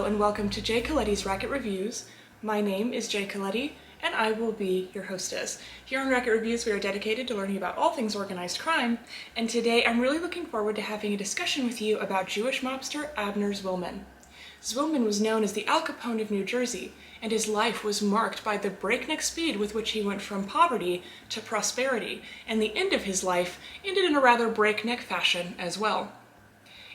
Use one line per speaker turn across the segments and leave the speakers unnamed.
Hello and welcome to Jay Coletti's Racket Reviews. My name is Jay Coletti and I will be your hostess. Here on Racket Reviews we are dedicated to learning about all things organized crime, and today I'm really looking forward to having a discussion with you about Jewish mobster Abner Zwillman. Zwillman was known as the Al Capone of New Jersey, and his life was marked by the breakneck speed with which he went from poverty to prosperity, and the end of his life ended in a rather breakneck fashion as well.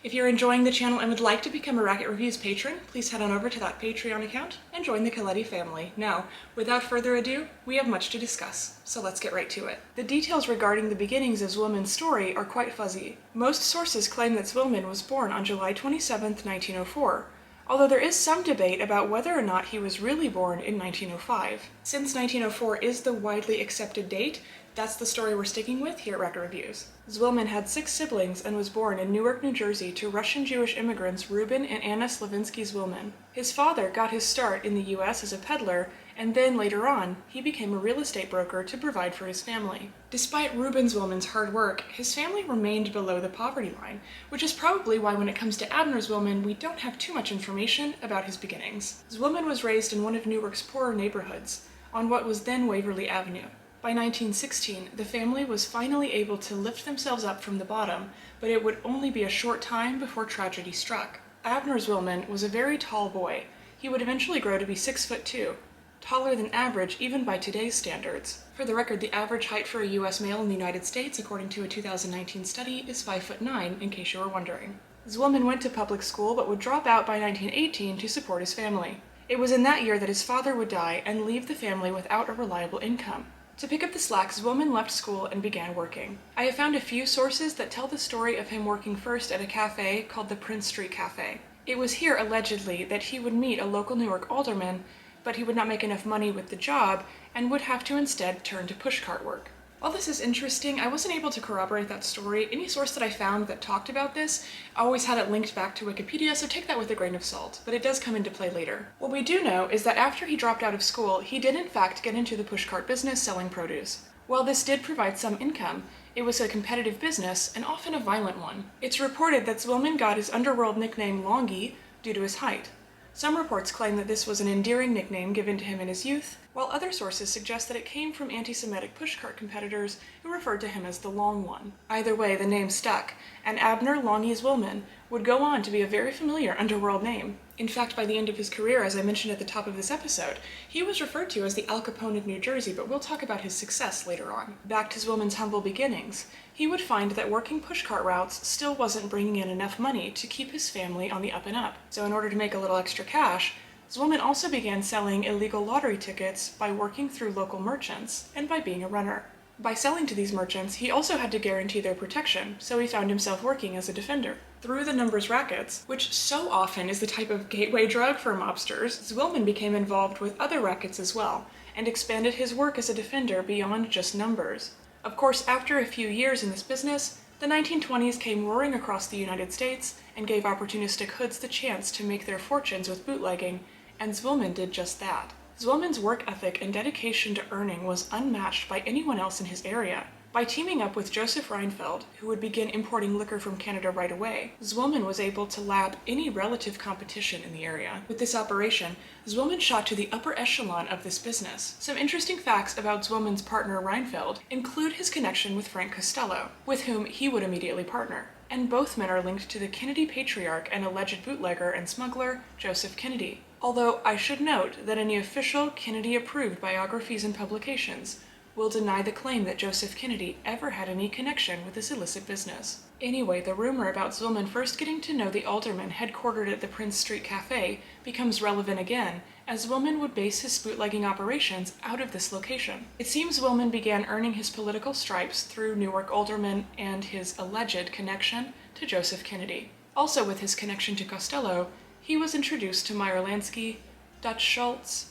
If you're enjoying the channel and would like to become a Racket Reviews patron, please head on over to that Patreon account and join the Coletti family. Now, without further ado, we have much to discuss, so let's get right to it. The details regarding the beginnings of Zwillman's story are quite fuzzy. Most sources claim that Zwillman was born on July 27, 1904, although there is some debate about whether or not he was really born in 1905. Since 1904 is the widely accepted date, that's the story we're sticking with here at Racket Reviews. Zwillman had 6 siblings and was born in Newark, New Jersey to Russian Jewish immigrants Reuben and Anna Slavinsky Zwillman. His father got his start in the US as a peddler, and then later on, he became a real estate broker to provide for his family. Despite Reuben Zwillman's hard work, his family remained below the poverty line, which is probably why when it comes to Abner Zwillman, we don't have too much information about his beginnings. Zwillman was raised in one of Newark's poorer neighborhoods, on what was then Waverly Avenue. By 1916, the family was finally able to lift themselves up from the bottom, but it would only be a short time before tragedy struck. Abner Zwillman was a very tall boy. He would eventually grow to be 6'2", taller than average even by today's standards. For the record, the average height for a US male in the United States, according to a 2019 study, is 5'9", in case you were wondering. Zwillman went to public school but would drop out by 1918 to support his family. It was in that year that his father would die and leave the family without a reliable income. To pick up the slack, Zwillman left school and began working. I have found a few sources that tell the story of him working first at a cafe called the Prince Street Cafe. It was here, allegedly, that he would meet a local Newark alderman, but he would not make enough money with the job and would have to instead turn to pushcart work. While this is interesting, I wasn't able to corroborate that story. Any source that I found that talked about this always had it linked back to Wikipedia, so take that with a grain of salt, but it does come into play later. What we do know is that after he dropped out of school, he did in fact get into the pushcart business selling produce. While this did provide some income, it was a competitive business and often a violent one. It's reported that Zwillman got his underworld nickname Longy due to his height. Some reports claim that this was an endearing nickname given to him in his youth, while other sources suggest that it came from anti-Semitic pushcart competitors who referred to him as the Long One. Either way, the name stuck, and Abner Longy Zwillman would go on to be a very familiar underworld name. In fact, by the end of his career, as I mentioned at the top of this episode, he was referred to as the Al Capone of New Jersey, but we'll talk about his success later on. Back to Zwillman's humble beginnings, he would find that working pushcart routes still wasn't bringing in enough money to keep his family on the up and up. So in order to make a little extra cash, Zwillman also began selling illegal lottery tickets by working through local merchants and by being a runner. By selling to these merchants, he also had to guarantee their protection, so he found himself working as a defender. Through the numbers rackets, which so often is the type of gateway drug for mobsters, Zwillman became involved with other rackets as well, and expanded his work as a defender beyond just numbers. Of course, after a few years in this business, the 1920s came roaring across the United States and gave opportunistic hoods the chance to make their fortunes with bootlegging, and Zwillman did just that. Zwillman's work ethic and dedication to earning was unmatched by anyone else in his area. By teaming up with Joseph Reinfeld, who would begin importing liquor from Canada right away, Zwillman was able to lap any relative competition in the area. With this operation, Zwillman shot to the upper echelon of this business. Some interesting facts about Zwillman's partner Reinfeld include his connection with Frank Costello, with whom he would immediately partner. And both men are linked to the Kennedy patriarch and alleged bootlegger and smuggler Joseph Kennedy. Although I should note that any official Kennedy-approved biographies and publications will deny the claim that Joseph Kennedy ever had any connection with this illicit business. Anyway, the rumor about Zwillman first getting to know the alderman headquartered at the Prince Street Cafe becomes relevant again, as Zwillman would base his bootlegging operations out of this location. It seems Zwillman began earning his political stripes through Newark aldermen and his alleged connection to Joseph Kennedy. Also with his connection to Costello, he was introduced to Meyer Lansky, Dutch Schultz,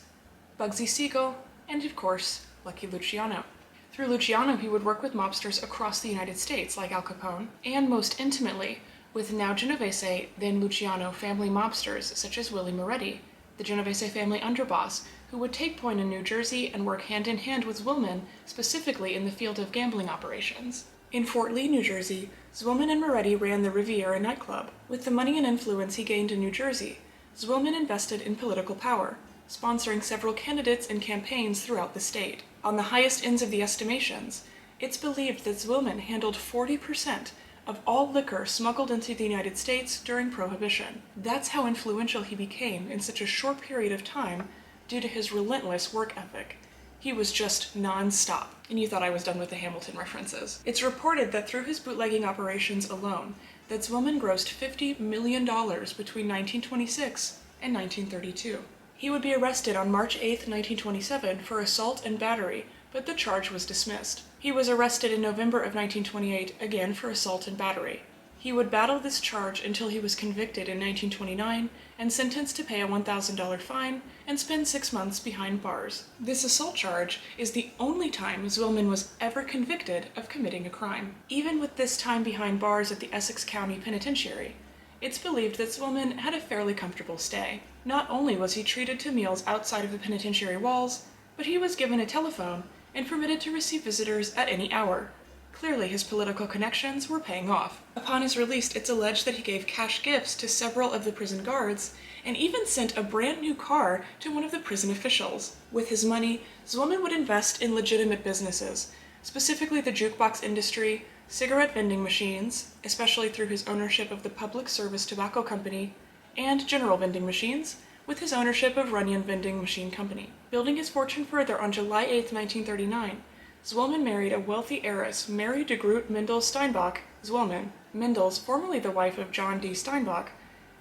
Bugsy Siegel, and of course, Lucky Luciano. Through Luciano, he would work with mobsters across the United States, like Al Capone, and most intimately with now Genovese, then Luciano family mobsters such as Willie Moretti, the Genovese family underboss, who would take point in New Jersey and work hand in hand with Zwillman, specifically in the field of gambling operations. In Fort Lee, New Jersey, Zwillman and Moretti ran the Riviera nightclub. With the money and influence he gained in New Jersey, Zwillman invested in political power, sponsoring several candidates and campaigns throughout the state. On the highest ends of the estimations, it's believed that Zwillman handled 40% of all liquor smuggled into the United States during Prohibition. That's how influential he became in such a short period of time due to his relentless work ethic. He was just non-stop. And you thought I was done with the Hamilton references. It's reported that through his bootlegging operations alone, that Zwillman grossed $50 million between 1926 and 1932. He would be arrested on March 8, 1927 for assault and battery, but the charge was dismissed. He was arrested in November of 1928 again for assault and battery. He would battle this charge until he was convicted in 1929 and sentenced to pay a $1,000 fine and spend 6 months behind bars. This assault charge is the only time Zwillman was ever convicted of committing a crime. Even with this time behind bars at the Essex County Penitentiary, it's believed that Zwillman had a fairly comfortable stay. Not only was he treated to meals outside of the penitentiary walls, but he was given a telephone and permitted to receive visitors at any hour. Clearly, his political connections were paying off. Upon his release, it's alleged that he gave cash gifts to several of the prison guards and even sent a brand new car to one of the prison officials. With his money, Zwillman would invest in legitimate businesses, specifically the jukebox industry, cigarette vending machines, especially through his ownership of the Public Service Tobacco Company, and general vending machines, with his ownership of Runyon Vending Machine Company. Building his fortune further on July 8, 1939, Zwillman married a wealthy heiress, Mary de Groot Mendel Steinbach. Zwillman, Mendels, formerly the wife of John D. Steinbach,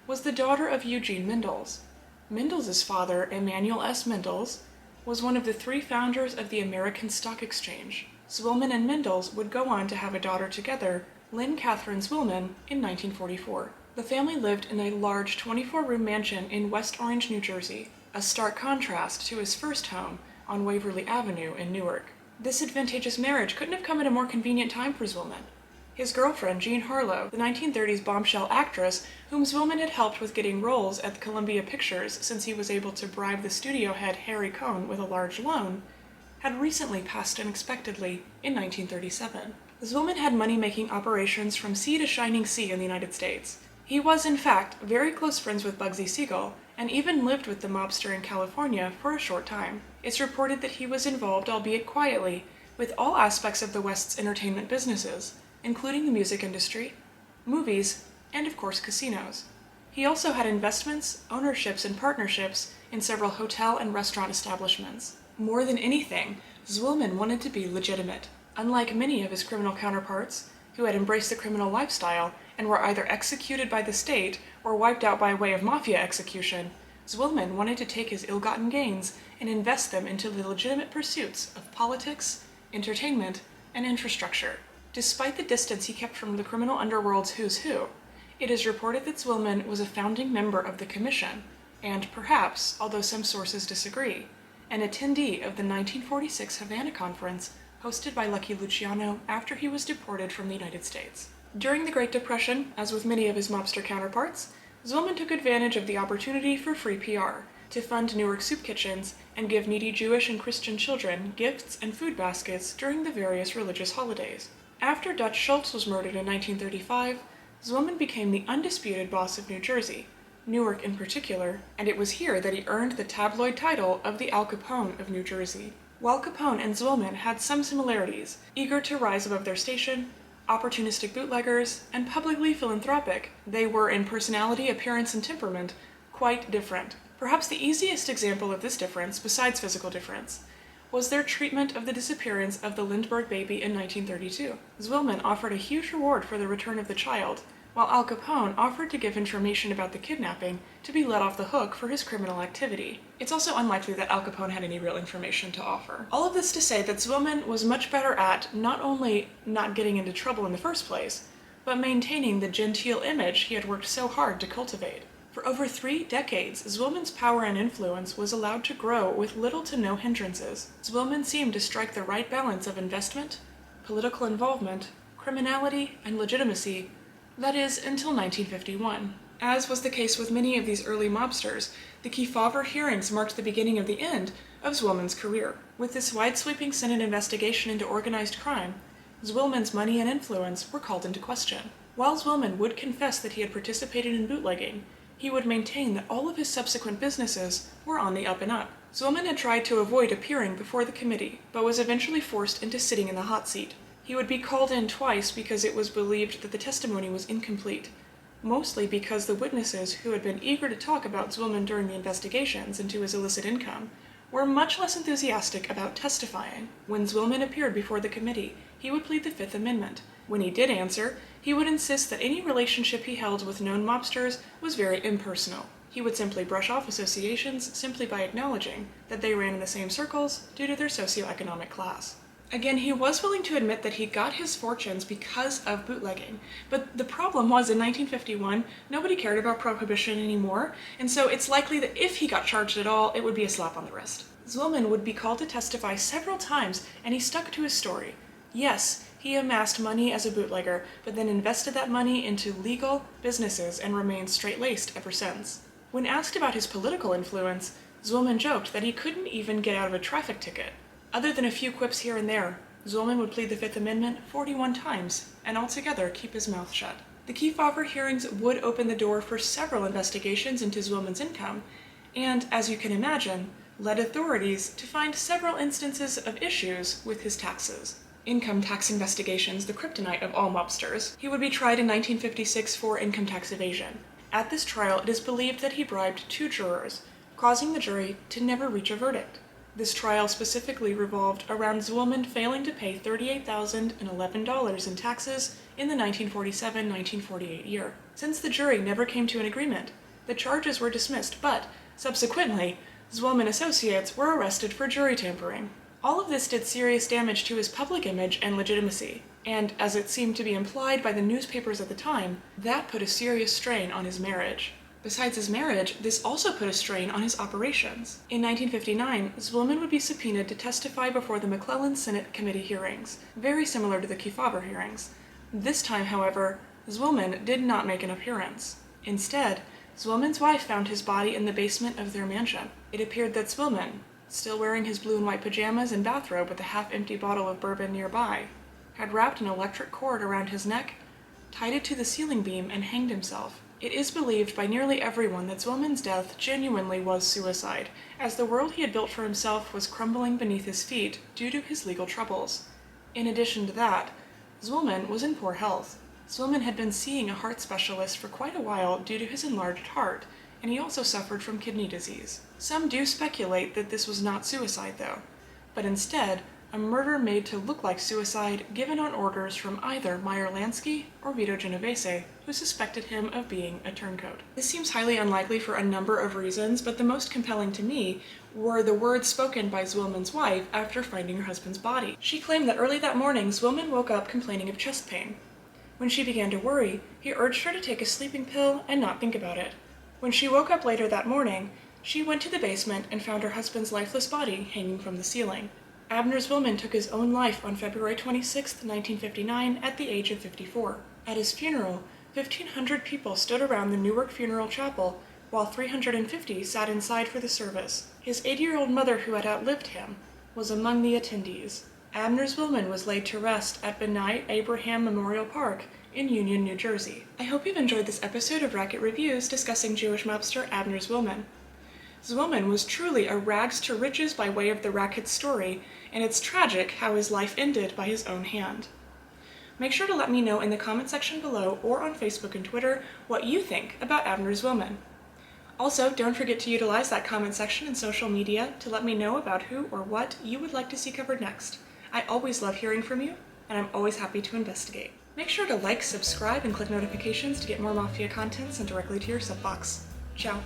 was the daughter of Eugene Mendels. Mendels' father, Emanuel S. Mendels, was one of the 3 founders of the American Stock Exchange. Zwillman and Mendels would go on to have a daughter together, Lynn Catherine Zwillman, in 1944. The family lived in a large 24-room mansion in West Orange, New Jersey, a stark contrast to his first home on Waverly Avenue in Newark. This advantageous marriage couldn't have come at a more convenient time for Zwillman. His girlfriend, Jean Harlow, the 1930s bombshell actress whom Zwillman had helped with getting roles at Columbia Pictures since he was able to bribe the studio head Harry Cohn with a large loan, had recently passed unexpectedly in 1937. Zwillman had money-making operations from sea to shining sea in the United States. He was, in fact, very close friends with Bugsy Siegel, and even lived with the mobster in California for a short time. It's reported that he was involved, albeit quietly, with all aspects of the West's entertainment businesses, including the music industry, movies, and of course casinos. He also had investments, ownerships, and partnerships in several hotel and restaurant establishments. More than anything, Zwillman wanted to be legitimate. Unlike many of his criminal counterparts, who had embraced the criminal lifestyle and were either executed by the state or wiped out by way of Mafia execution, Zwillman wanted to take his ill-gotten gains and invest them into the legitimate pursuits of politics, entertainment, and infrastructure. Despite the distance he kept from the criminal underworld's who's who, it is reported that Zwillman was a founding member of the Commission, and perhaps, although some sources disagree, an attendee of the 1946 Havana Conference hosted by Lucky Luciano after he was deported from the United States. During the Great Depression, as with many of his mobster counterparts, Zwillman took advantage of the opportunity for free PR to fund Newark soup kitchens and give needy Jewish and Christian children gifts and food baskets during the various religious holidays. After Dutch Schultz was murdered in 1935, Zwillman became the undisputed boss of New Jersey, Newark in particular, and it was here that he earned the tabloid title of the Al Capone of New Jersey. While Capone and Zwillman had some similarities, eager to rise above their station, opportunistic bootleggers, and publicly philanthropic, they were in personality, appearance, and temperament quite different. Perhaps the easiest example of this difference, besides physical difference, was their treatment of the disappearance of the Lindbergh baby in 1932. Zwillman offered a huge reward for the return of the child, while Al Capone offered to give information about the kidnapping to be let off the hook for his criminal activity. It's also unlikely that Al Capone had any real information to offer. All of this to say that Zwillman was much better at not only not getting into trouble in the first place, but maintaining the genteel image he had worked so hard to cultivate. For over 3 decades, Zwillman's power and influence was allowed to grow with little to no hindrances. Zwillman seemed to strike the right balance of investment, political involvement, criminality, and legitimacy, that is, until 1951. As was the case with many of these early mobsters, the Kefauver hearings marked the beginning of the end of Zwillman's career. With this wide-sweeping Senate investigation into organized crime, Zwillman's money and influence were called into question. While Zwillman would confess that he had participated in bootlegging, He would maintain that all of his subsequent businesses were on the up and up. Zwillman had tried to avoid appearing before the committee, but was eventually forced into sitting in the hot seat. He would be called in twice because it was believed that the testimony was incomplete, mostly because the witnesses who had been eager to talk about Zwillman during the investigations into his illicit income were much less enthusiastic about testifying. When Zwillman appeared before the committee, he would plead the Fifth Amendment. When he did answer, he would insist that any relationship he held with known mobsters was very impersonal. He would simply brush off associations simply by acknowledging that they ran in the same circles due to their socioeconomic class. Again, he was willing to admit that he got his fortunes because of bootlegging, but the problem was in 1951, nobody cared about prohibition anymore, and so it's likely that if he got charged at all, it would be a slap on the wrist. Zwillman would be called to testify several times, and he stuck to his story. Yes, he amassed money as a bootlegger, but then invested that money into legal businesses and remained straight-laced ever since. When asked about his political influence, Zwillman joked that he couldn't even get out of a traffic ticket. Other than a few quips here and there, Zwillman would plead the Fifth Amendment 41 times, and altogether keep his mouth shut. The Kefauver hearings would open the door for several investigations into Zwillman's income, and, as you can imagine, led authorities to find several instances of issues with his taxes. Income tax investigations, the kryptonite of all mobsters. He would be tried in 1956 for income tax evasion. At this trial, it is believed that he bribed 2 jurors, causing the jury to never reach a verdict. This trial specifically revolved around Zwillman failing to pay $38,011 in taxes in the 1947-1948 year. Since the jury never came to an agreement, the charges were dismissed, but, subsequently, Zwillman associates were arrested for jury tampering. All of this did serious damage to his public image and legitimacy, and, as it seemed to be implied by the newspapers at the time, that put a serious strain on his marriage. Besides his marriage, this also put a strain on his operations. In 1959, Zwillman would be subpoenaed to testify before the McClellan Senate Committee hearings, very similar to the Kefauver hearings. This time, however, Zwillman did not make an appearance. Instead, Zwillman's wife found his body in the basement of their mansion. It appeared that Zwillman, still wearing his blue and white pajamas and bathrobe with a half-empty bottle of bourbon nearby, had wrapped an electric cord around his neck, tied it to the ceiling beam, and hanged himself. It is believed by nearly everyone that Zwillman's death genuinely was suicide, as the world he had built for himself was crumbling beneath his feet due to his legal troubles. In addition to that, Zwillman was in poor health. Zwillman had been seeing a heart specialist for quite a while due to his enlarged heart, and he also suffered from kidney disease. Some do speculate that this was not suicide, though, but instead, a murder made to look like suicide given on orders from either Meyer Lansky or Vito Genovese, who suspected him of being a turncoat. This seems highly unlikely for a number of reasons, but the most compelling to me were the words spoken by Zwillman's wife after finding her husband's body. She claimed that early that morning, Zwillman woke up complaining of chest pain. When she began to worry, he urged her to take a sleeping pill and not think about it. When she woke up later that morning, she went to the basement and found her husband's lifeless body hanging from the ceiling. Abner Zwillman took his own life on February 26, 1959, at the age of 54. At his funeral, 1,500 people stood around the Newark Funeral Chapel, while 350 sat inside for the service. His 80-year-old mother, who had outlived him, was among the attendees. Abner Zwillman was laid to rest at Benai Abraham Memorial Park in Union, New Jersey. I hope you've enjoyed this episode of Racket Reviews discussing Jewish mobster Abner Zwillman. Zwillman was truly a rags to riches by way of the racket story, and it's tragic how his life ended by his own hand. Make sure to let me know in the comment section below or on Facebook and Twitter what you think about Abner Zwillman. Also, don't forget to utilize that comment section in social media to let me know about who or what you would like to see covered next. I always love hearing from you, and I'm always happy to investigate. Make sure to like, subscribe, and click notifications to get more Mafia content sent directly to your sub box. Ciao!